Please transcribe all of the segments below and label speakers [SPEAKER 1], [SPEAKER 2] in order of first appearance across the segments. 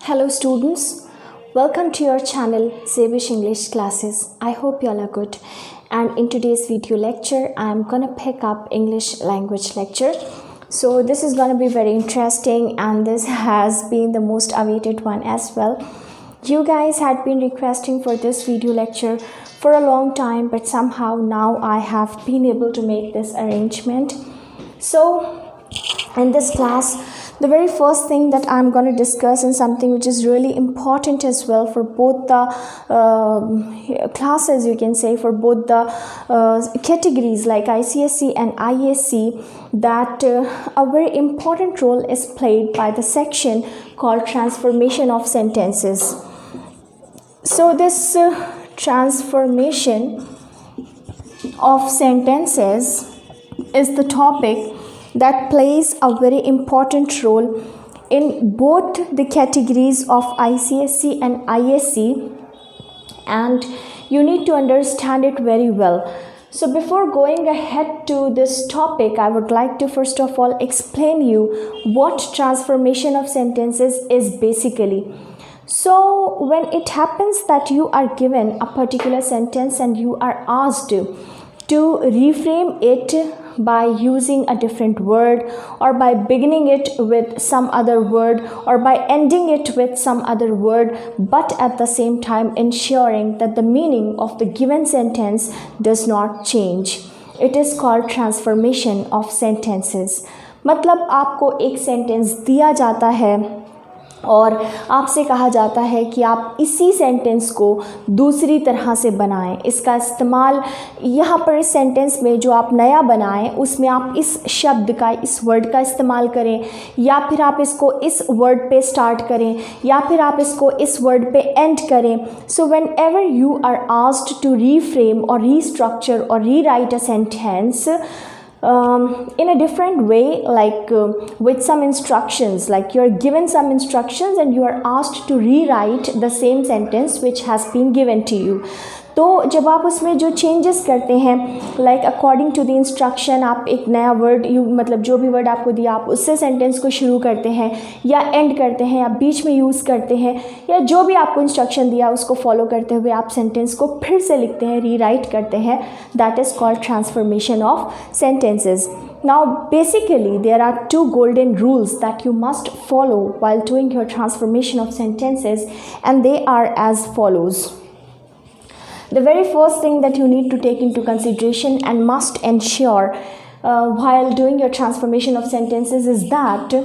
[SPEAKER 1] Hello students, welcome to your channel Zebish English Classes. I hope you all are good, and in today's video lecture I am gonna pick up English language lecture. So this is gonna be very interesting, and this has been the most awaited one as well. You guys had been requesting for this video lecture for a long time, but somehow now I have been able to make this arrangement. So in this class, the very first thing that I'm going to discuss, and something which is really important as well for both the classes, you can say, for both the categories like ICSE and ISC, that a very important role is played by the section called transformation of sentences. So this transformation of sentences is the topic that plays a very important role in both the categories of ICSE and ISC, and you need to understand it very well. So before going ahead to this topic, I would like to first of all explain you what transformation of sentences is basically. So when it happens that you are given a particular sentence and you are asked to reframe it by using a different word, or by beginning it with some other word, or by ending it with some other word, but at the same time ensuring that the meaning of the given sentence does not change, it is called transformation of sentences. मतलब आपको एक sentence दिया जाता है और आपसे कहा जाता है कि आप इसी सेंटेंस को दूसरी तरह से बनाएं। इसका इस्तेमाल यहाँ पर इस सेंटेंस में जो आप नया बनाएं उसमें आप इस शब्द का, इस वर्ड का इस्तेमाल करें, या फिर आप इसको इस वर्ड पे स्टार्ट करें, या फिर आप इसको इस वर्ड पे एंड करें. So whenever you are asked to reframe और रीस्ट्रक्चर और rewrite a sentence in a different way, like with some instructions, like you are given some instructions and you are asked to rewrite the same sentence which has been given to you. तो जब आप उसमें जो changes करते हैं, like according to the instruction, आप एक नया वर्ड मतलब जो भी वर्ड आपको दिया आप उससे सेंटेंस को शुरू करते हैं या एंड करते हैं या बीच में यूज़ करते हैं, या जो भी आपको इंस्ट्रक्शन दिया उसको फॉलो करते हुए आप सेंटेंस को फिर से लिखते हैं, रीराइट करते हैं. That is called transformation of sentences. Now basically there are two golden rules that you must follow while doing your transformation of sentences, and they are as follows. The very first thing that you need to take into consideration and must ensure while doing your transformation of sentences is that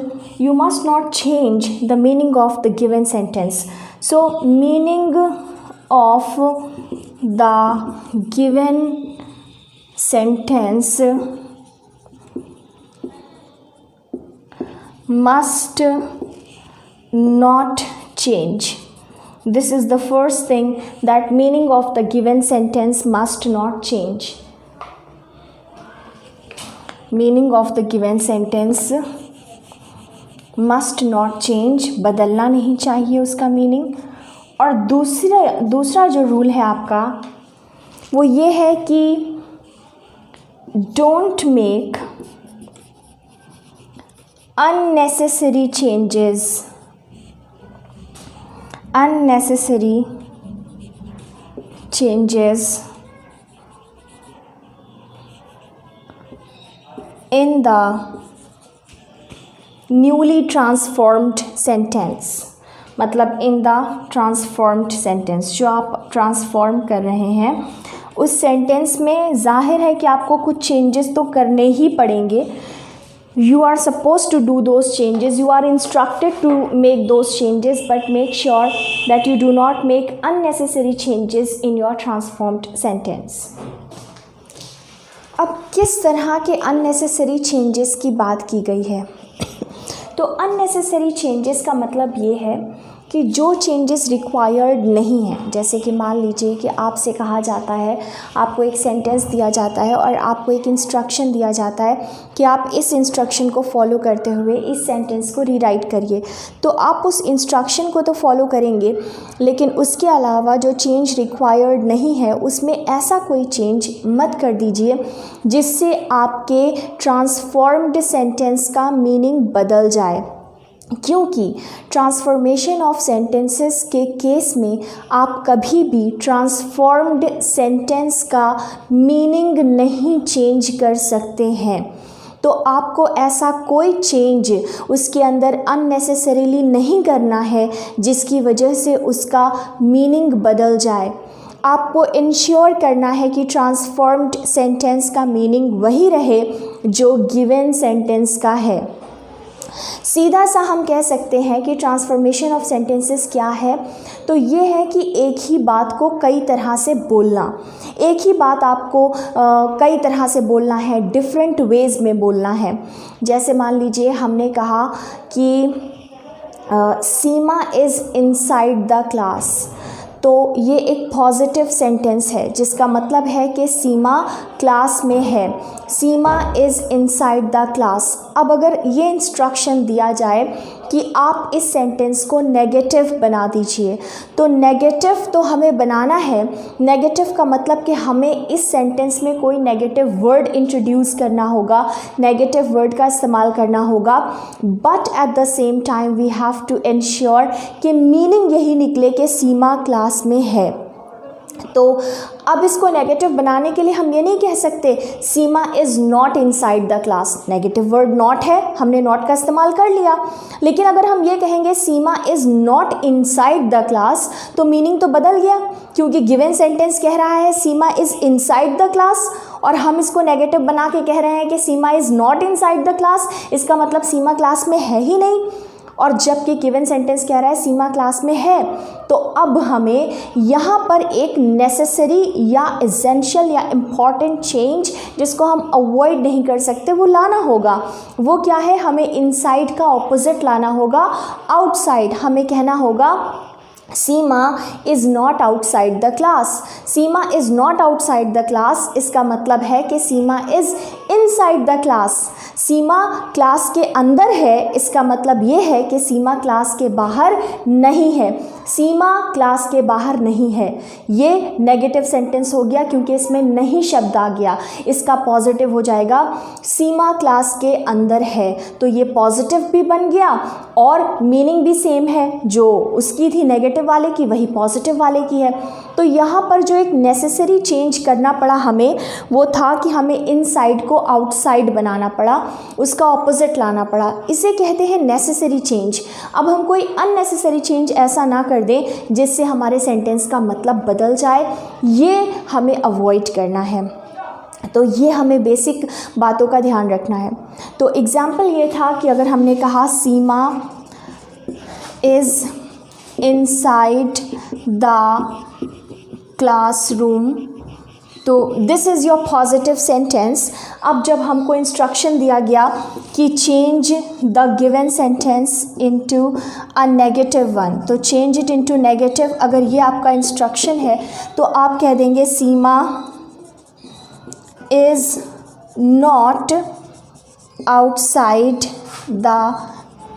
[SPEAKER 1] you must not change the meaning of the given sentence. So meaning of the given sentence must not change. This is the first thing, that meaning of the given sentence must not change. Meaning of the given sentence must not change, बदलना नहीं चाहिए उसका meaning. और दूसरा जो rule है आपका वो ये है कि don't make unnecessary changes in the newly transformed sentence. मतलब in the transformed sentence, जो आप ट्रांसफॉर्म कर रहे हैं उस सेंटेंस में जाहिर है कि आपको कुछ चेंजेस तो करने ही पड़ेंगे. You are supposed to do those changes, you are instructed to make those changes, but make sure that you do not make unnecessary changes in your transformed sentence. अब किस तरह के unnecessary changes की बात की गई है? तो unnecessary changes का मतलब ये है कि जो चेंजेस रिक्वायर्ड नहीं हैं, जैसे कि मान लीजिए कि आपसे कहा जाता है, आपको एक सेंटेंस दिया जाता है और आपको एक इंस्ट्रक्शन दिया जाता है कि आप इस इंस्ट्रक्शन को फॉलो करते हुए इस सेंटेंस को रीराइट करिए. तो आप उस इंस्ट्रक्शन को तो फॉलो करेंगे, लेकिन उसके अलावा जो चेंज रिक्वायर्ड नहीं है उसमें ऐसा कोई चेंज मत कर दीजिए जिससे आपके ट्रांसफॉर्म्ड सेंटेंस का मीनिंग बदल जाए. क्योंकि ट्रांसफॉर्मेशन ऑफ सेंटेंसेस के केस में आप कभी भी ट्रांसफॉर्म्ड सेंटेंस का मीनिंग नहीं चेंज कर सकते हैं। तो आपको ऐसा कोई चेंज उसके अंदर अननेसेसरीली नहीं करना है जिसकी वजह से उसका मीनिंग बदल जाए। आपको इंश्योर करना है कि ट्रांसफॉर्म्ड सेंटेंस का मीनिंग वही रहे जो गिवन सेंटेंस का है। सीधा सा हम कह सकते हैं कि ट्रांसफॉर्मेशन ऑफ सेंटेंसेस क्या है, तो ये है कि एक ही बात को कई तरह से बोलना। एक ही बात आपको कई तरह से बोलना है, डिफरेंट वेज़ में बोलना है। जैसे मान लीजिए हमने कहा कि Seema is inside the class, तो ये एक पॉजिटिव सेंटेंस है जिसका मतलब है कि सीमा क्लास में है। Seema is inside the class. अब अगर ये इंस्ट्रक्शन दिया जाए कि आप इस सेंटेंस को नेगेटिव बना दीजिए, तो नेगेटिव तो हमें बनाना है। नेगेटिव का मतलब कि हमें इस सेंटेंस में कोई नेगेटिव वर्ड इंट्रोड्यूस करना होगा, नेगेटिव वर्ड का इस्तेमाल करना होगा, but at the same time we have to ensure कि मीनिंग यही निकले कि सीमा क्लास में है। तो अब इसको नेगेटिव बनाने के लिए हम ये नहीं कह सकते Seema is not inside the class. Negative word not है, हमने नॉट का इस्तेमाल कर लिया। लेकिन अगर हम ये कहेंगे Seema is not inside the class, तो मीनिंग तो बदल गया, क्योंकि गिवन सेंटेंस कह रहा है Seema is inside the class और हम इसको नेगेटिव बना के कह रहे हैं कि Seema is not inside the class. इसका मतलब सीमा क्लास में है ही नहीं, और जबकि गिवन सेंटेंस कह रहा है सीमा क्लास में है। तो अब हमें यहाँ पर एक नेसेसरी या एसेंशियल या इम्पॉर्टेंट चेंज जिसको हम अवॉइड नहीं कर सकते वो लाना होगा। वो क्या है, हमें इनसाइड का ऑपोजिट लाना होगा, आउटसाइड। हमें कहना होगा Seema is not outside the class. Seema is not outside the class, इसका मतलब है कि Seema is inside the class. Seema class के अंदर है, इसका मतलब ये है कि सीमा क्लास के बाहर नहीं है। सीमा क्लास के बाहर नहीं है, ये नेगेटिव सेंटेंस हो गया क्योंकि इसमें नहीं शब्द आ गया। इसका पॉजिटिव हो जाएगा सीमा क्लास के अंदर है, तो ये पॉजिटिव भी बन गया और मीनिंग भी सेम है, जो उसकी थी नेगेटिव वाले की वही पॉजिटिव वाले की है। तो यहाँ पर जो एक नेसेसरी चेंज करना पड़ा हमें, वो था कि हमें इनसाइड को आउटसाइड बनाना पड़ा, उसका ऑपोजिट लाना पड़ा। इसे कहते हैं नेसेसरी चेंज। अब हम कोई अननेसेसरी चेंज ऐसा ना कर दें जिससे हमारे सेंटेंस का मतलब बदल जाए, ये हमें अवॉइड करना है। तो ये हमें बेसिक बातों का ध्यान रखना है। तो एग्जाम्पल ये था कि अगर हमने कहा Seema is inside the classroom, तो this is your positive sentence. अब जब हमको इंस्ट्रक्शन दिया गया कि change the given sentence into a negative one, तो चेंज इट इनटू नेगेटिव। अगर ये आपका इंस्ट्रक्शन है तो आप कह देंगे Seema is not outside the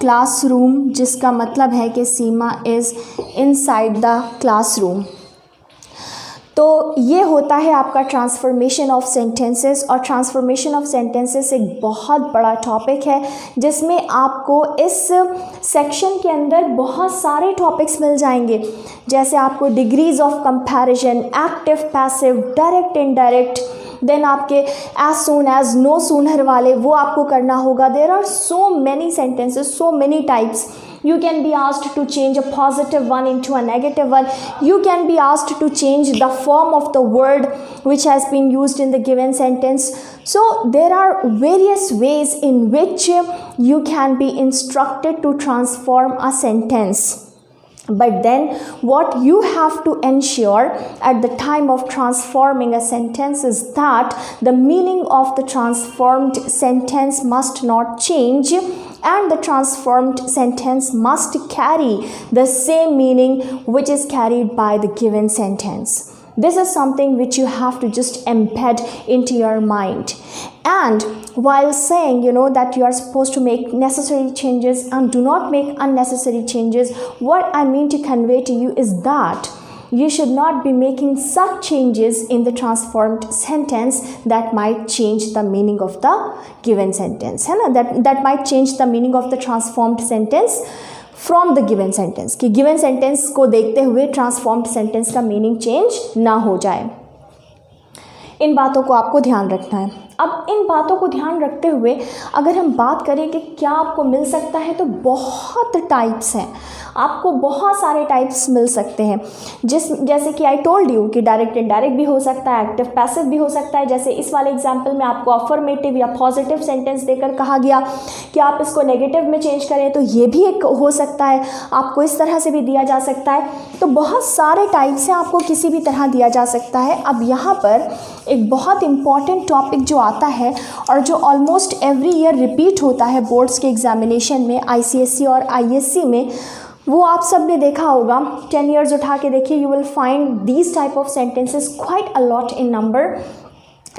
[SPEAKER 1] classroom, जिसका मतलब है कि Seema is inside the classroom. तो ये होता है आपका ट्रांसफॉर्मेशन ऑफ सेंटेंसेस। और ट्रांसफॉर्मेशन ऑफ सेंटेंसेस एक बहुत बड़ा टॉपिक है जिसमें आपको इस सेक्शन के अंदर बहुत सारे टॉपिक्स मिल जाएंगे। जैसे आपको degrees of comparison, active passive, direct indirect, then आपके as soon as, no sooner वाले, वो आपको करना होगा। There are so many sentences, so many types. You can be asked to change a positive one into a negative one. You can be asked to change the form of the word which has been used in the given sentence. So there are various ways in which you can be instructed to transform a sentence. But then what you have to ensure at the time of transforming a sentence is that the meaning of the transformed sentence must not change, and the transformed sentence must carry the same meaning which is carried by the given sentence. This is something which you have to just embed into your mind. And while saying, that you are supposed to make necessary changes and do not make unnecessary changes, what I mean to convey to you is that you should not be making such changes in the transformed sentence that might change the meaning of the given sentence, है ना, that might change the meaning of the transformed sentence from the given sentence, कि given sentence को देखते हुए transformed sentence का meaning change ना हो जाए। इन बातों को आपको ध्यान रखना है। अब इन बातों को ध्यान रखते हुए अगर हम बात करें कि क्या आपको मिल सकता है, तो बहुत टाइप्स हैं, आपको बहुत सारे टाइप्स मिल सकते हैं। जैसे कि आई टोल्ड यू कि डायरेक्ट इनडायरेक्ट भी हो सकता है, एक्टिव पैसिव भी हो सकता है। जैसे इस वाले एग्जाम्पल में आपको अफर्मेटिव या पॉजिटिव सेंटेंस देकर कहा गया कि आप इसको नेगेटिव में चेंज करें, तो ये भी एक हो सकता है, आपको इस तरह से भी दिया जा सकता है। तो बहुत सारे टाइप्स हैं, आपको किसी भी तरह दिया जा सकता है। अब यहाँ पर एक बहुत इंपॉर्टेंट टॉपिक जो आता है और जो ऑलमोस्ट एवरी ईयर रिपीट होता है बोर्ड्स के एग्जामिनेशन में, आईसीएसई और आईएससी में, वो आप सब ने देखा होगा। 10 ईयर्स उठा के देखिए, you will find these type of sentences quite a lot in number,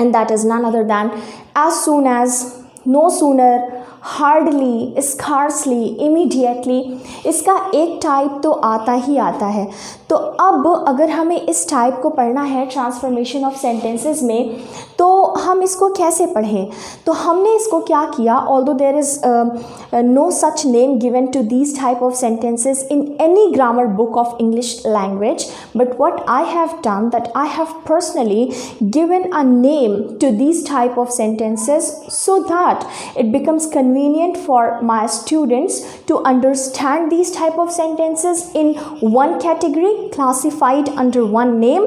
[SPEAKER 1] and that is none other than as soon as, no sooner, hardly, scarcely, immediately. इसका एक टाइप तो आता ही आता है। तो अब अगर हमें इस टाइप को पढ़ना है ट्रांसफॉर्मेशन ऑफ सेंटेंसेस में, तो हम इसको कैसे पढ़ें? तो हमने इसको क्या किया, although there is no such name given to these type of sentences in any grammar book of English language, but what I have done that I have personally given a name to these type of sentences so that it becomes convenient for my students to understand these type of sentences in one category classified under one name,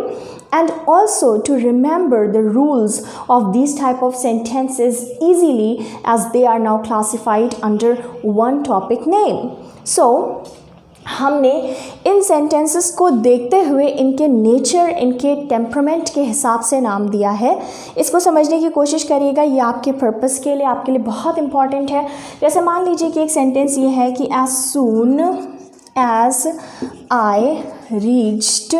[SPEAKER 1] and also to remember the rules of these type of sentences easily as they are now classified under one topic name. So हमने इन sentences को देखते हुए इनके nature, इनके temperament के हिसाब से नाम दिया है। इसको समझने की कोशिश करिएगा, ये आपके पर्पस के लिए, आपके लिए बहुत इम्पॉर्टेंट है। जैसे मान लीजिए कि एक सेंटेंस ये है कि as soon as I reached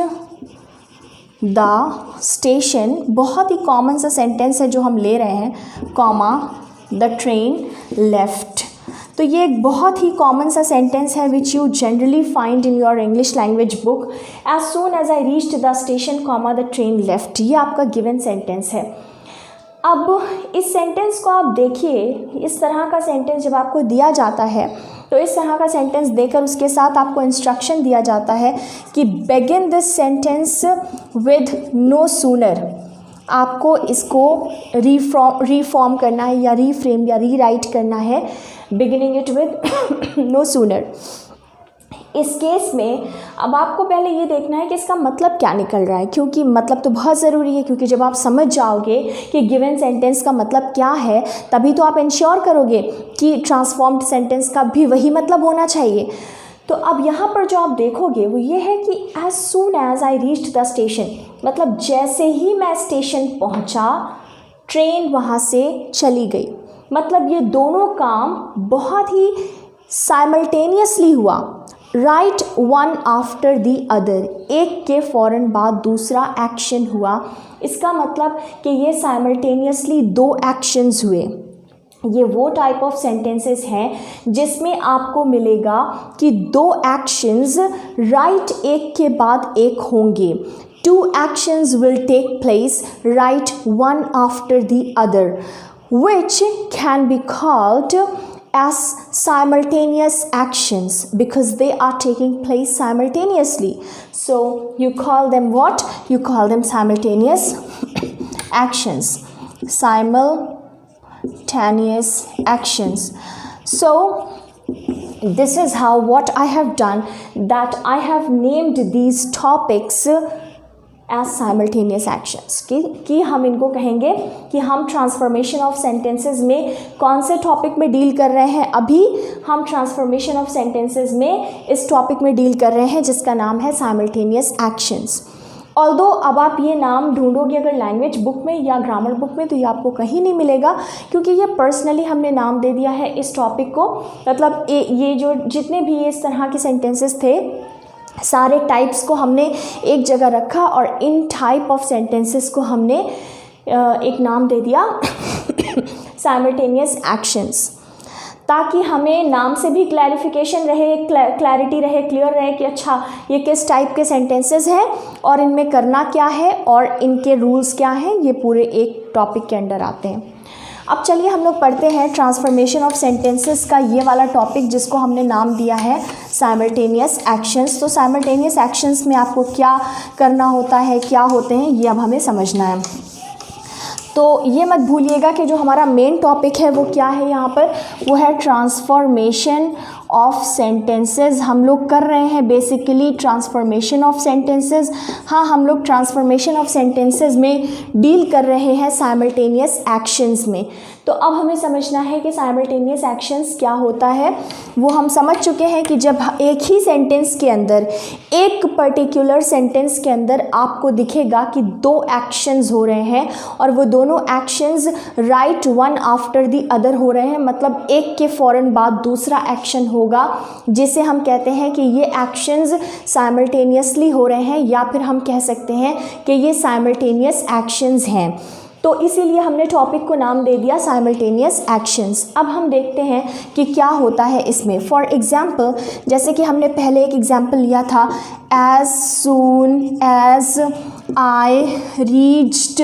[SPEAKER 1] the station. बहुत ही कॉमन सा सेंटेंस है जो हम ले रहे हैं, कॉमा द ट्रेन लेफ्ट। तो ये एक बहुत ही कॉमन सा सेंटेंस है which you generally find in your English language book. As soon as I reached the station comma the train left, ये आपका गिवन सेंटेंस है। अब इस सेंटेंस को आप देखिए, इस तरह का सेंटेंस जब आपको दिया जाता है, तो इस तरह का सेंटेंस देकर उसके साथ आपको इंस्ट्रक्शन दिया जाता है कि begin this sentence with no sooner. आपको इसको रीफॉर्म करना है या रीफ्रेम या रीराइट करना है, beginning it with no sooner. इस केस में अब आपको पहले ये देखना है कि इसका मतलब क्या निकल रहा है, क्योंकि मतलब तो बहुत ज़रूरी है, क्योंकि जब आप समझ जाओगे कि गिवन सेंटेंस का मतलब क्या है, तभी तो आप इंश्योर करोगे कि ट्रांसफॉर्म्ड सेंटेंस का भी वही मतलब होना चाहिए। तो अब यहाँ पर जो आप देखोगे वो ये है कि as soon as I reached the station, मतलब जैसे ही मैं स्टेशन पहुँचा, ट्रेन वहाँ से चली गई। मतलब ये दोनों काम बहुत ही साइमल्टेनियसली हुआ, right one after the other, एक के फ़ौरन बाद दूसरा एक्शन हुआ। इसका मतलब कि ये साइमल्टेनियसली दो एक्शंस हुए। ये वो टाइप ऑफ सेंटेंसेस हैं जिसमें आपको मिलेगा कि दो एक्शंस राइट एक के बाद एक होंगे। Two actions will take place right one after the other, which can be called as simultaneous actions because they are taking place simultaneously. So you call them what? You call them simultaneous actions. Simultaneous actions. So this is how what I have done, that I have named these topics as simultaneous actions कि हम इनको कहेंगे कि हम transformation of sentences में कौन से topic में डील कर रहे हैं। अभी हम ट्रांसफॉर्मेशन ऑफ सेंटेंसेस में इस टॉपिक में डील कर रहे हैं जिसका नाम है साइमल्टेनियस एक्शंस। ऑल्दो अब आप ये नाम ढूंढोगे अगर लैंग्वेज बुक में या ग्रामर बुक में, तो ये आपको कहीं नहीं मिलेगा, क्योंकि ये पर्सनली हमने नाम दे दिया है इस टॉपिक को। मतलब ये जो जितने भी इस तरह के सेंटेंसेस थे, सारे टाइप्स को हमने एक जगह रखा और इन टाइप ऑफ सेंटेंसेस को हमने एक नाम दे दिया साइमल्टेनियस एक्शंस। ताकि हमें नाम से भी क्लैरिफिकेशन रहे, क्लैरिटी रहे, क्लियर रहे कि अच्छा ये किस टाइप के सेंटेंसेस हैं और इनमें करना क्या है और इनके रूल्स क्या हैं, ये पूरे एक टॉपिक के अंडर आते हैं। अब चलिए हम लोग पढ़ते हैं ट्रांसफॉर्मेशन ऑफ सेंटेंसेस का ये वाला टॉपिक, जिसको हमने नाम दिया है साइमल्टेनियस एक्शंस। तो साइमल्टेनियस एक्शंस में आपको क्या करना होता है, क्या होते हैं, ये अब हमें समझना है। तो ये मत भूलिएगा कि जो हमारा मेन टॉपिक है वो क्या है यहाँ पर, वो है ट्रांसफॉर्मेशन ऑफ सेंटेंसेस। हम लोग कर रहे हैं बेसिकली ट्रांसफॉर्मेशन ऑफ सेंटेंसेस। हाँ, हम लोग ट्रांसफॉर्मेशन ऑफ सेंटेंसेस में डील कर रहे हैं साइमल्टेनियस एक्शंस में। तो अब हमें समझना है कि साइमल्टेनियस एक्शंस क्या होता है। वो हम समझ चुके हैं कि जब एक ही सेंटेंस के अंदर, एक पर्टिकुलर सेंटेंस के अंदर आपको दिखेगा कि दो एक्शंस हो रहे हैं और वो दोनों actions right one after the other हो रहे हैं, मतलब एक के फ़ौरन बाद दूसरा एक्शन होगा, जिसे हम कहते हैं कि ये एक्शंस साइमल्टेनियसली हो रहे हैं, या फिर हम कह सकते हैं कि ये साइमल्टेनियस एक्शंस हैं। तो इसीलिए हमने टॉपिक को नाम दे दिया साइमल्टेनियस एक्शंस। अब हम देखते हैं कि क्या होता है इसमें। फॉर एग्जाम्पल, जैसे कि हमने पहले एक एग्जाम्पल लिया था, as soon as I reached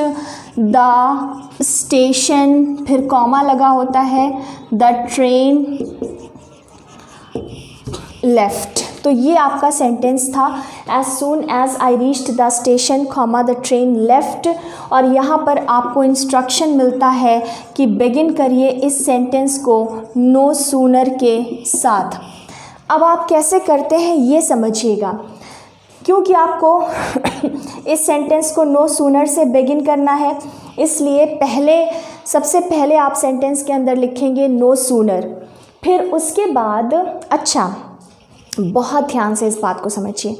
[SPEAKER 1] the station, फिर कॉमा लगा होता है, द ट्रेन लेफ्ट। तो ये आपका सेंटेंस था, as soon as I reached the station comma the train left. और यहाँ पर आपको इंस्ट्रक्शन मिलता है कि बिगिन करिए इस सेंटेंस को नो सूनर के साथ। अब आप कैसे करते हैं ये समझिएगा, क्योंकि आपको इस सेंटेंस को नो सूनर से बिगिन करना है, इसलिए सबसे पहले आप सेंटेंस के अंदर लिखेंगे नो सूनर। फिर उसके बाद, अच्छा बहुत ध्यान से इस बात को समझिए,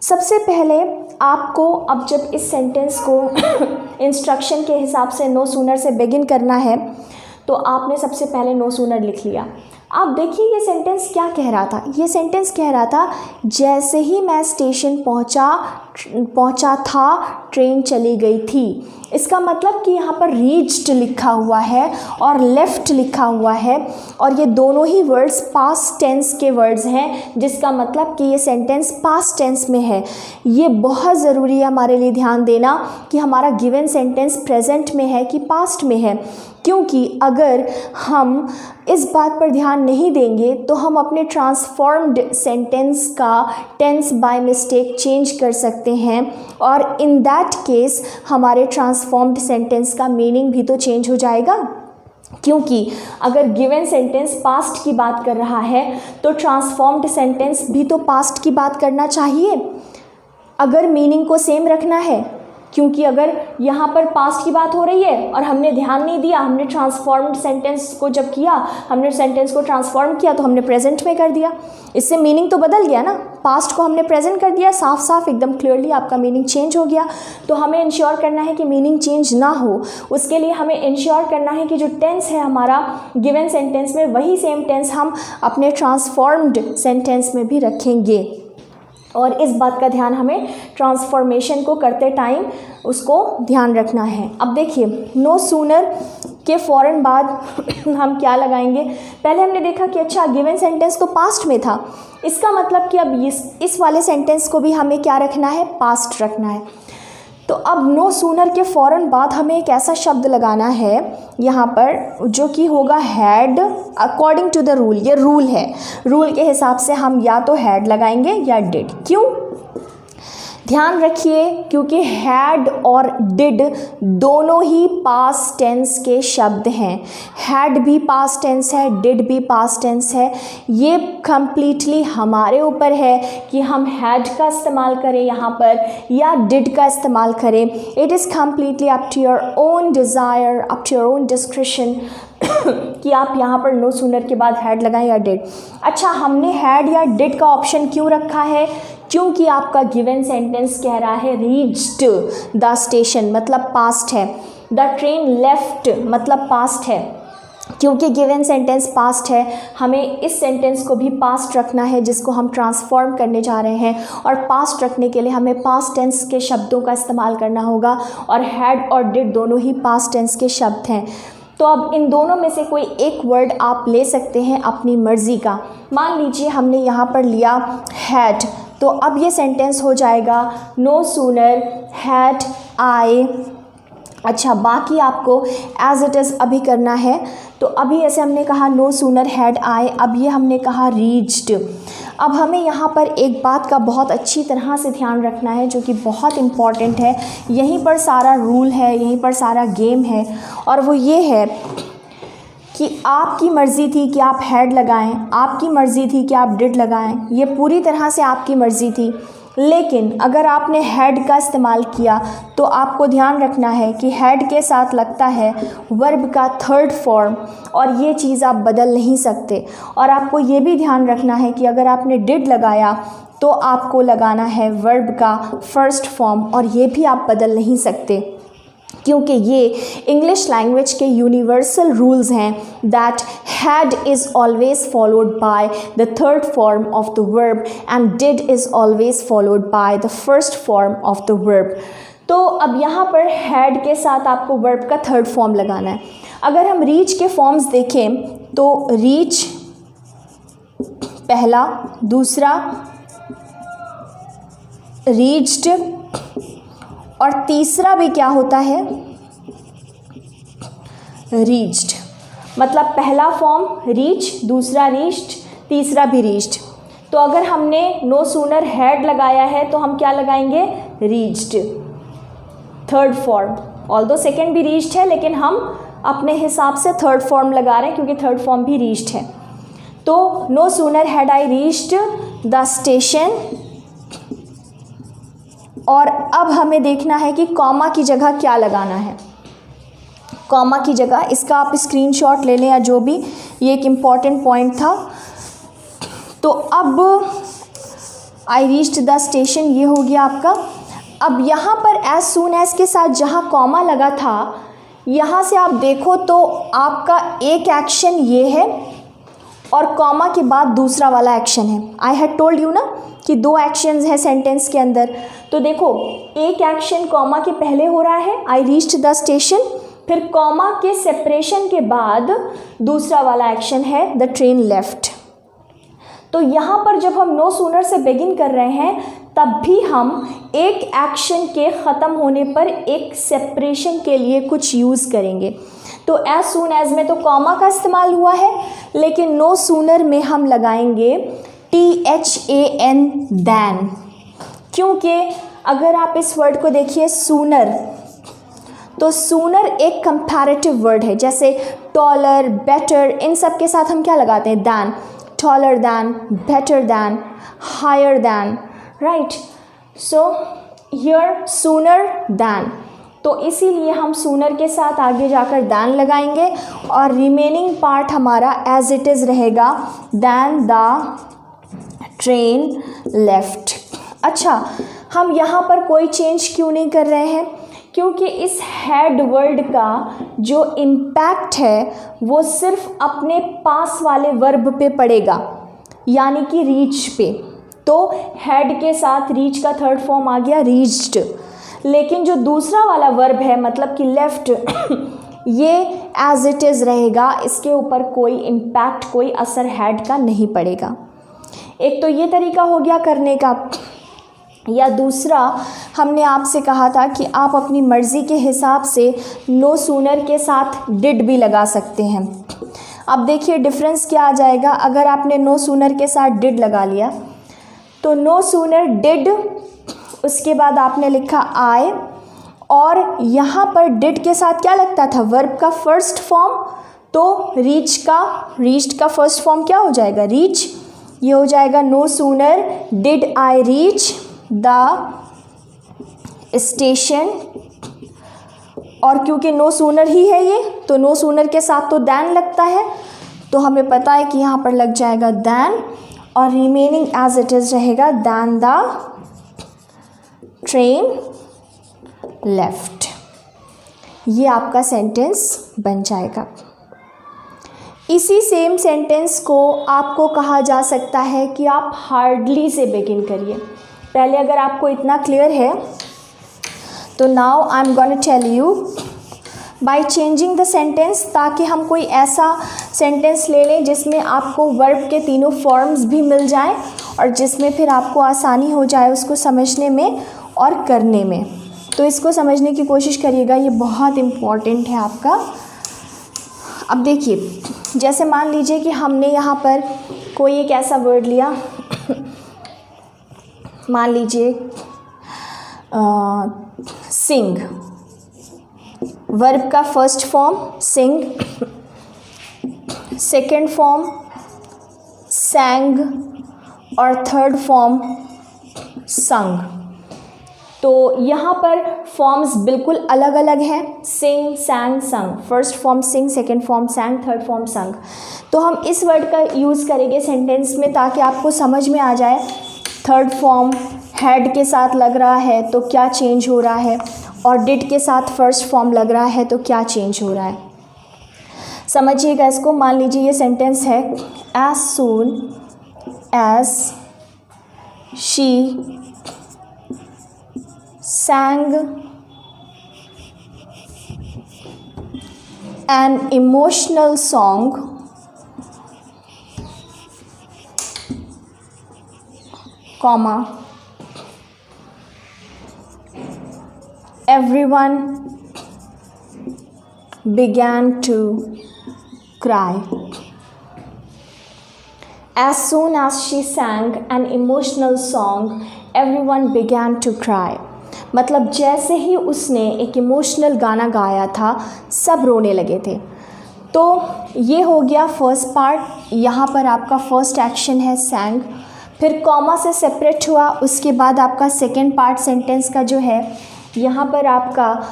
[SPEAKER 1] सबसे पहले आपको अब जब इस सेंटेंस को इंस्ट्रक्शन के हिसाब से नो सूनर से बिगिन करना है, तो आपने सबसे पहले नो सूनर लिख लिया। आप देखिए ये सेंटेंस क्या कह रहा था। ये सेंटेंस कह रहा था, जैसे ही मैं स्टेशन पहुंचा था ट्रेन चली गई थी। इसका मतलब कि यहाँ पर रीच्ड लिखा हुआ है और लेफ़्ट लिखा हुआ है, और ये दोनों ही वर्ड्स पास्ट टेंस के वर्ड्स हैं, जिसका मतलब कि ये सेंटेंस पास्ट टेंस में है। ये बहुत ज़रूरी है हमारे लिए ध्यान देना कि हमारा गिवन सेंटेंस प्रेजेंट में है कि पास्ट में है, क्योंकि अगर हम इस बात पर ध्यान नहीं देंगे तो हम अपने ट्रांसफॉर्म्ड सेंटेंस का टेंस बाय मिस्टेक चेंज कर सकते हैं, और इन दैट केस हमारे ट्रांसफॉर्म्ड सेंटेंस का मीनिंग भी तो चेंज हो जाएगा। क्योंकि अगर गिवन सेंटेंस पास्ट की बात कर रहा है तो ट्रांसफॉर्म्ड सेंटेंस भी तो पास्ट की बात करना चाहिए, अगर मीनिंग को सेम रखना है। क्योंकि अगर यहाँ पर पास्ट की बात हो रही है और हमने ध्यान नहीं दिया, हमने ट्रांसफॉर्म्ड सेंटेंस को जब किया, हमने सेंटेंस को ट्रांसफॉर्म किया तो हमने प्रेजेंट में कर दिया, इससे मीनिंग तो बदल गया ना। पास्ट को हमने प्रेजेंट कर दिया, साफ साफ एकदम क्लियरली आपका मीनिंग चेंज हो गया। तो हमें इंश्योर करना है कि मीनिंग चेंज ना हो, उसके लिए हमें इंश्योर करना है कि जो टेंस है हमारा गिवन सेंटेंस में, वही सेम टेंस हम अपने ट्रांसफॉर्म्ड सेंटेंस में भी रखेंगे। और इस बात का ध्यान हमें ट्रांसफॉर्मेशन को करते टाइम उसको ध्यान रखना है। अब देखिए, नो सूनर के फ़ौरन बाद हम क्या लगाएंगे। पहले हमने देखा कि अच्छा गिवन सेंटेंस तो पास्ट में था, इसका मतलब कि अब इस वाले सेंटेंस को भी हमें क्या रखना है, पास्ट रखना है। तो अब नो सूनर के फ़ौरन बाद हमें एक ऐसा शब्द लगाना है यहाँ पर जो कि होगा had, according to the rule. ये रूल है, रूल के हिसाब से हम या तो हैड लगाएंगे या डिड। क्यों, ध्यान रखिए, क्योंकि हैड और डिड दोनों ही पास्ट टेंस के शब्द हैं। हैड भी पास्ट टेंस है, डिड भी पास्ट टेंस है। ये कंप्लीटली हमारे ऊपर है कि हम हैड का इस्तेमाल करें यहाँ पर या डिड का इस्तेमाल करें। It is completely up to your own desire, up to your own discretion कि आप यहाँ पर नो सूनर के बाद हैड लगाएं या डिड। अच्छा, हमने हैड या डिड का ऑप्शन क्यों रखा है, क्योंकि आपका गिवन सेंटेंस कह रहा है रीच्ड द स्टेशन, मतलब पास्ट है। द ट्रेन लेफ्ट मतलब पास्ट है। क्योंकि गिवन सेंटेंस पास्ट है, हमें इस सेंटेंस को भी पास्ट रखना है, जिसको हम ट्रांसफॉर्म करने जा रहे हैं। और पास्ट रखने के लिए हमें पास्ट टेंस के शब्दों का इस्तेमाल करना होगा, और हैड और डिड दोनों ही पास्ट टेंस के शब्द हैं। तो अब इन दोनों में से कोई एक वर्ड आप ले सकते हैं अपनी मर्ज़ी का। मान लीजिए हमने यहाँ पर लिया हैड, तो अब ये सेंटेंस हो जाएगा नो सूनर हैड आई। अच्छा, बाकी आपको एज इट इज़ अभी करना है। तो अभी ऐसे हमने कहा नो सूनर हैड आई, अब ये हमने कहा रीच्ड। अब हमें यहाँ पर एक बात का बहुत अच्छी तरह से ध्यान रखना है जो कि बहुत इम्पॉर्टेंट है, यहीं पर सारा रूल है, यहीं पर सारा गेम है, और वो ये है कि आपकी मर्ज़ी थी कि आप हैड लगाएं, आपकी मर्ज़ी थी कि आप डिड लगाएं, ये पूरी तरह से आपकी मर्ज़ी थी। लेकिन अगर आपने हैड का इस्तेमाल किया तो आपको ध्यान रखना है कि हैड के साथ लगता है वर्ब का थर्ड फॉर्म, और ये चीज़ आप बदल नहीं सकते। और आपको ये भी ध्यान रखना है कि अगर आपने डिड लगाया तो आपको लगाना है वर्ब का फर्स्ट फॉर्म, और ये भी आप बदल नहीं सकते, क्योंकि ये इंग्लिश लैंग्वेज के यूनिवर्सल रूल्स हैं that had is always followed by the third form of the verb and did is always followed by the first form of the verb. तो अब यहाँ पर हैड के साथ आपको वर्ब का थर्ड फॉर्म लगाना है। अगर हम रीच के फॉर्म्स देखें तो रीच पहला, दूसरा रीच्ड, और तीसरा भी क्या होता है रीच्ड। मतलब पहला फॉर्म रीच, दूसरा रीच्ड, तीसरा भी रीच्ड। तो अगर हमने नो सूनर हैड लगाया है तो हम क्या लगाएंगे reached, third form. Although second भी रीच्ड है, लेकिन हम अपने हिसाब से थर्ड फॉर्म लगा रहे हैं क्योंकि थर्ड फॉर्म भी रीच्ड है। तो no sooner had I reached the station, और अब हमें देखना है कि कॉमा की जगह क्या लगाना है। कॉमा की जगह, इसका आप स्क्रीनशॉट ले लें या जो भी, ये एक इम्पॉर्टेंट पॉइंट था। तो अब आई रीच्ड द स्टेशन, ये हो गया आपका। अब यहाँ पर एज सून एज के साथ जहाँ कॉमा लगा था, यहाँ से आप देखो तो आपका एक एक्शन ये है और कॉमा के बाद दूसरा वाला एक्शन है। आई हैड टोल्ड यू ना कि दो एक्शंस हैं सेंटेंस के अंदर। तो देखो, एक एक्शन कॉमा के पहले हो रहा है आई रीच्ड द स्टेशन, फिर कॉमा के सेपरेशन के बाद दूसरा वाला एक्शन है द ट्रेन लेफ्ट। तो यहाँ पर जब हम नो सूनर से बिगिन कर रहे हैं तब भी हम एक एक्शन के ख़त्म होने पर एक सेपरेशन के लिए कुछ यूज़ करेंगे। तो एज सून एज में तो कॉमा का इस्तेमाल हुआ है, लेकिन नो सूनर में हम लगाएंगे THAN दैन, क्योंकि अगर आप इस वर्ड को देखिए सूनर, तो सूनर एक कंपैरेटिव वर्ड है। जैसे टॉलर, बेटर, इन सब के साथ हम क्या लगाते हैं than, taller than, better than, higher than, right. So here sooner than, तो इसीलिए हम सूनर के साथ आगे जाकर दैन लगाएंगे और रिमेनिंग पार्ट हमारा एज इट इज़ रहेगा दैन द ट्रेन लेफ्ट। अच्छा, हम यहाँ पर कोई चेंज क्यों नहीं कर रहे हैं? क्योंकि इस हैड वर्ड का जो इम्पैक्ट है वो सिर्फ अपने पास वाले वर्ब पे पड़ेगा, यानी कि रीच पे। तो हैड के साथ रीच का थर्ड फॉर्म आ गया रीच्ड, लेकिन जो दूसरा वाला वर्ब है मतलब कि लेफ्ट ये एज इट इज़ रहेगा, इसके ऊपर कोई इम्पैक्ट, कोई असर हैड का नहीं पड़ेगा। एक तो ये तरीका हो गया करने का, या दूसरा हमने आपसे कहा था कि आप अपनी मर्ज़ी के हिसाब से नो सूनर के साथ डिड भी लगा सकते हैं। अब देखिए डिफरेंस क्या आ जाएगा। अगर आपने नो सूनर के साथ डिड लगा लिया तो नो सूनर डिड, उसके बाद आपने लिखा आई, और यहाँ पर डिड के साथ क्या लगता था वर्ब का फर्स्ट फॉर्म, तो रीच्ड का फर्स्ट फॉर्म क्या हो जाएगा रीच। ये हो जाएगा no sooner did I reach the station, और क्योंकि नो सूनर ही है ये तो नो सूनर के साथ तो दैन लगता है, तो हमें पता है कि यहाँ पर लग जाएगा दैन, और रिमेनिंग एज इट इज़ रहेगा दैन द ट्रेन लेफ्ट। ये आपका सेंटेंस बन जाएगा। इसी सेम सेंटेंस को आपको कहा जा सकता है कि आप हार्डली से बिगिन करिए। पहले अगर आपको इतना क्लियर है तो now I am gonna tell you by changing the sentence, ताकि हम कोई ऐसा सेंटेंस ले लें जिसमें आपको वर्ब के तीनों फॉर्म्स भी मिल जाएं और जिसमें फिर आपको आसानी हो जाए उसको समझने में और करने में। तो इसको समझने की कोशिश करिएगा, ये बहुत इम्पॉर्टेंट है आपका। अब देखिए, जैसे मान लीजिए कि हमने यहाँ पर कोई एक ऐसा वर्ड लिया, मान लीजिए सिंग, वर्ब का first form sing, second form सैंग और थर्ड फॉर्म संग। तो यहाँ पर फॉर्म्स बिल्कुल अलग अलग हैं, sing, sang, sung. First form sing, second form sang, third form sung. तो हम इस वर्ड का यूज़ करेंगे सेंटेंस में ताकि आपको समझ में आ जाए। थर्ड फॉर्म हैड के साथ लग रहा है तो क्या चेंज हो रहा है, और डिड के साथ फर्स्ट फॉर्म लग रहा है तो क्या चेंज हो रहा है। समझिएगा इसको। मान लीजिए ये सेंटेंस है, as soon as she sang an emotional song, comma, everyone began to cry. As soon as she sang an emotional song, everyone began to cry. मतलब जैसे ही उसने एक इमोशनल गाना गाया था सब रोने लगे थे। तो ये हो गया फर्स्ट पार्ट। यहाँ पर आपका फर्स्ट एक्शन है सैंग, फिर कॉमा से सेपरेट हुआ, उसके बाद आपका सेकेंड पार्ट सेंटेंस का जो है, यहाँ पर आपका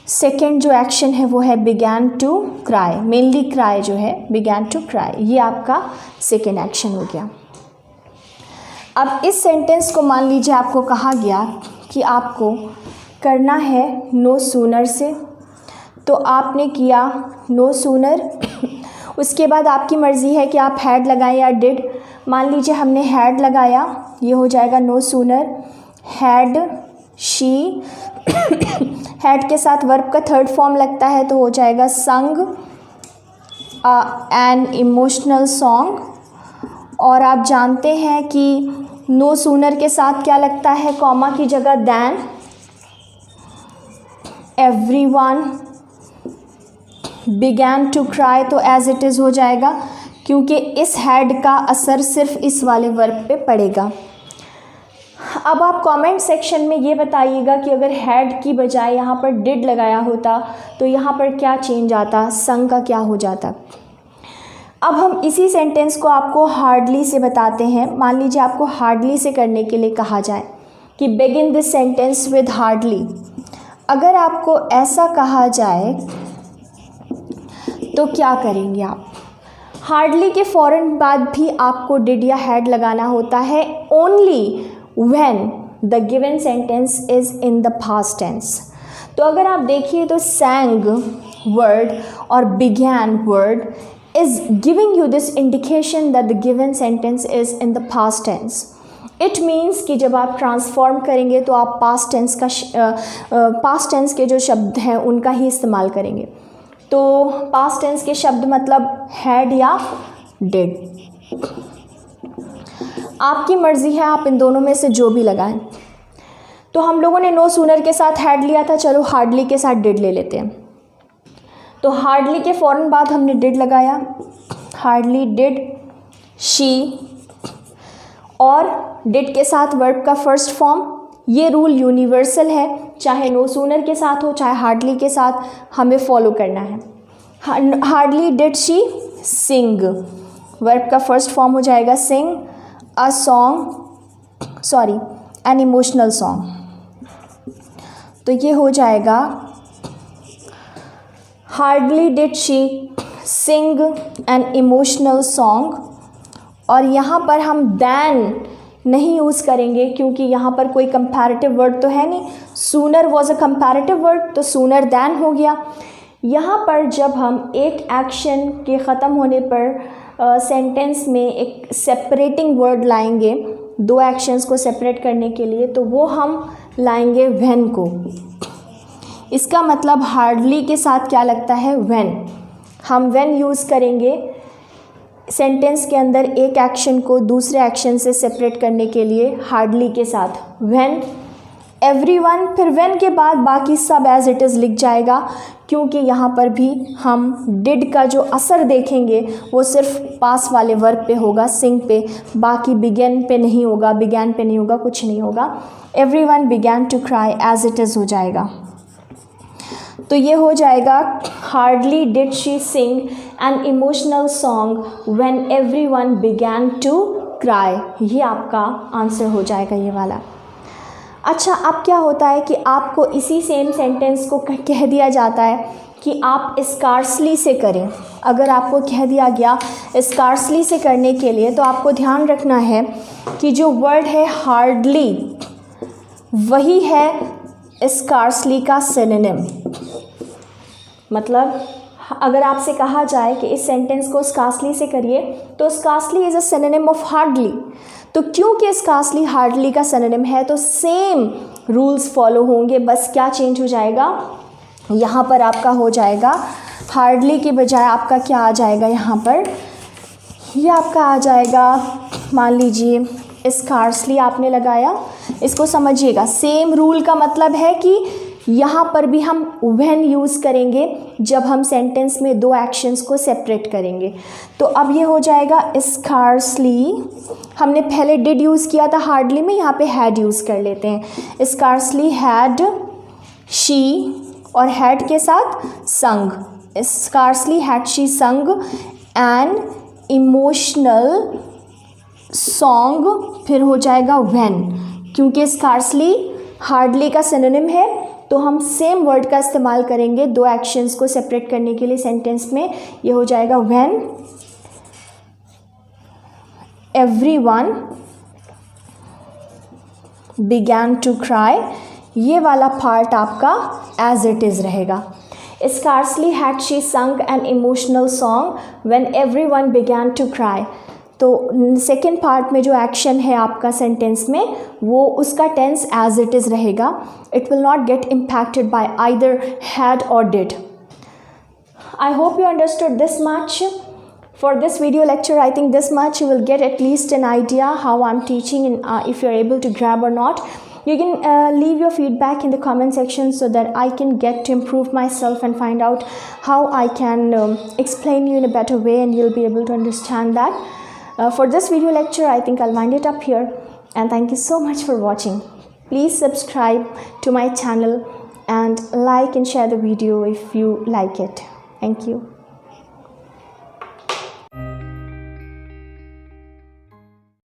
[SPEAKER 1] सेकेंड जो एक्शन है वो है began to cry, mainly cry जो है, बिगैन टू क्राई, ये आपका सेकेंड एक्शन हो गया। अब इस सेंटेंस को मान लीजिए आपको कहा गया कि आपको करना है नो सूनर से, तो आपने किया नो सूनर। उसके बाद आपकी मर्ज़ी है कि आप हैड लगाएं या डिड। मान लीजिए हमने हैड लगाया, ये हो जाएगा no sooner. Had she, had के साथ वर्ब का थर्ड फॉर्म लगता है तो हो जाएगा संग एन इमोशनल सॉन्ग। और आप जानते हैं कि नो सूनर के साथ क्या लगता है, कॉमा की जगह than. Everyone began to cry, तो एज इट इज़ हो जाएगा क्योंकि इस हैड का असर सिर्फ इस वाले वर्ब पे पड़ेगा। अब आप कमेंट सेक्शन में ये बताइएगा कि अगर हैड की बजाय यहाँ पर डिड लगाया होता तो यहाँ पर क्या चेंज आता, संग का क्या हो जाता। अब हम इसी सेंटेंस को आपको हार्डली से बताते हैं। मान लीजिए आपको हार्डली से करने के लिए कहा जाए कि begin this sentence with hardly. अगर आपको ऐसा कहा जाए तो क्या करेंगे आप? हार्डली के फ़ौरन बाद भी आपको डिड या हैड लगाना होता है only when the given sentence is in the past tense. तो अगर आप देखिए तो सैंग वर्ड और began word is giving you this indication that the given sentence is in the past tense. It means कि जब आप ट्रांसफॉर्म करेंगे तो आप पास्ट टेंस के जो शब्द हैं उनका ही इस्तेमाल करेंगे। तो पास्ट टेंस के शब्द मतलब हैड या डिड। आपकी मर्ज़ी है, आप इन दोनों में से जो भी लगाएं। तो हम लोगों ने नो सूनर के साथ हैड लिया था, चलो हार्डली के साथ डिड ले लेते हैं। तो हार्डली के फ़ौरन बाद हमने डिड लगाया, हार्डली डिड शी, और डिड के साथ वर्ब का फर्स्ट फॉर्म। ये रूल यूनिवर्सल है, चाहे नो सूनर के साथ हो चाहे हार्डली के साथ, हमें फॉलो करना है। Hardly did she sing, verb का फर्स्ट फॉर्म हो जाएगा sing a song, sorry an emotional song. तो ये हो जाएगा hardly did she sing an emotional song. और यहाँ पर हम दैन नहीं यूज़ करेंगे क्योंकि यहाँ पर कोई कंपैरेटिव वर्ड तो है नहीं। Sooner was a comparative word, तो सूनर दैन हो गया। यहाँ पर जब हम एक एक्शन के ख़त्म होने पर सेंटेंस में एक सेपरेटिंग वर्ड लाएंगे, दो एक्शंस को सेपरेट करने के लिए, तो वो हम लाएंगे व्हेन को। इसका मतलब हार्डली के साथ क्या लगता है, व्हेन। हम व्हेन यूज़ करेंगे सेंटेंस के अंदर एक एक्शन को दूसरे एक्शन से सेपरेट करने के लिए हार्डली के साथ, व्हेन। एवरीवन, फिर व्हेन के बाद बाकी सब एज इट इज़ लिख जाएगा, क्योंकि यहाँ पर भी हम डिड का जो असर देखेंगे वो सिर्फ पास वाले वर्ब पे होगा, सिंग पे, बाकी बिगेन पे नहीं होगा, बिगैन पे नहीं होगा, कुछ नहीं होगा। Everyone began to cry as it is हो जाएगा। तो ये हो जाएगा hardly did she sing an emotional song when everyone began to cry. ये आपका आंसर हो जाएगा ये वाला। अच्छा, अब क्या होता है कि आपको इसी सेम सेंटेंस को कह दिया जाता है कि आप स्कार्सली से करें। अगर आपको कह दिया गया स्कार्सली से करने के लिए, तो आपको ध्यान रखना है कि जो वर्ड है हार्डली वही है स्कार्सली का सिनोनिम। मतलब अगर आपसे कहा जाए कि इस सेंटेंस को स्कार्सली से करिए, तो scarcely is a synonym of hardly. तो क्योंकि स्कार्सली हार्डली का सिनोनिम है, तो सेम रूल्स फॉलो होंगे, बस क्या चेंज हो जाएगा, यहाँ पर आपका हो जाएगा हार्डली के बजाय आपका क्या आ जाएगा, यहाँ पर ये आपका आ जाएगा, मान लीजिए स्कार्सली आपने लगाया। इसको समझिएगा, सेम रूल का मतलब है कि यहाँ पर भी हम व्हेन यूज़ करेंगे जब हम सेंटेंस में दो एक्शंस को सेपरेट करेंगे। तो अब ये हो जाएगा स्कार्सली, हमने पहले डिड यूज़ किया था हार्डली में, यहाँ पे हैड यूज़ कर लेते हैं। स्कार्सली हैड शी, और हैड के साथ संग, scarcely had she sung an emotional song, फिर हो जाएगा व्हेन। क्योंकि स्कार्सली हार्डली का सिनोनिम है, तो हम सेम वर्ड का इस्तेमाल करेंगे दो एक्शंस को सेपरेट करने के लिए सेंटेंस में। ये हो जाएगा when everyone began to cry. ये वाला पार्ट आपका एज इट इज़ रहेगा। Scarcely had she sung an emotional song when everyone began to cry. तो सेकेंड पार्ट में जो एक्शन है आपका सेंटेंस में, वो उसका टेंस एज इट इज़ रहेगा। It will not get impacted by either had और did. I hope you understood this much. For this video lecture, I think this much you will get at least an idea how I'm teaching and if you're able to grab or not. You can leave your feedback in the comment section so that I can get to improve myself and find out how I can explain you in a better way and you'll be able to understand that. For this video lecture, I think I'll wind it up here, and thank you so much for watching. Please subscribe to my channel and like and share the video if you like it. Thank you.